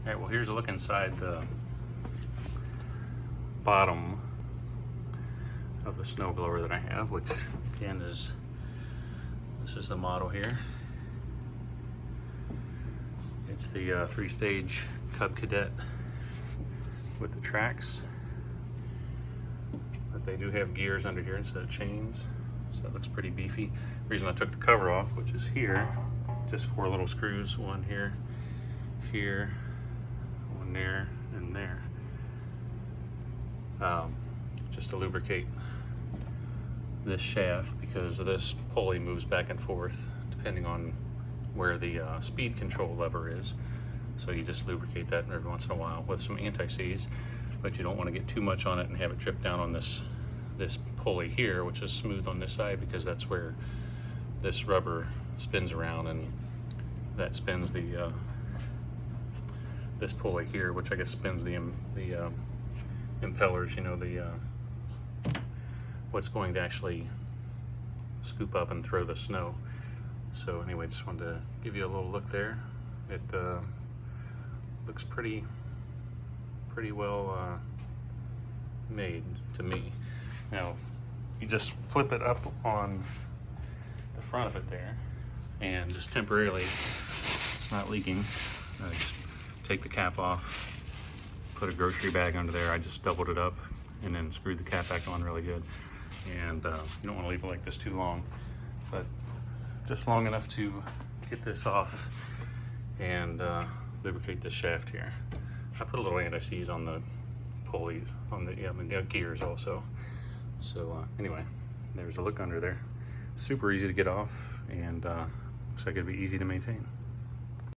Alright, well here's a look inside the bottom of the snow blower that I have, which again this is the model here. It's the 3-stage Cub Cadet with the TRACs, but they do have gears under here instead of chains, so it looks pretty beefy. The reason I took the cover off, which is here, just 4 little screws, one here, here, one there, and there, just to lubricate this shaft, because this pulley moves back and forth depending on where the speed control lever is. So you just lubricate that every once in a while with some anti-seize, but you don't want to get too much on it and have it drip down on this pulley here, which is smooth on this side, because that's where this rubber spins around, and that spins the this pulley here, which I guess spins the impellers, you know, the what's going to actually scoop up and throw the snow. So anyway, just wanted to give you a little look there. It looks pretty well made to me. Now you just flip it up on the front of it there, and just temporarily, it's not leaking, just take the cap off, put a grocery bag under there. I just doubled it up and then screwed the cap back on really good. And you don't want to leave it like this too long, but just long enough to get this off and lubricate this shaft here. I put a little anti-seize on the pulleys, on the gears also. So anyway, there's a look under there. Super easy to get off, and looks like it'd be easy to maintain.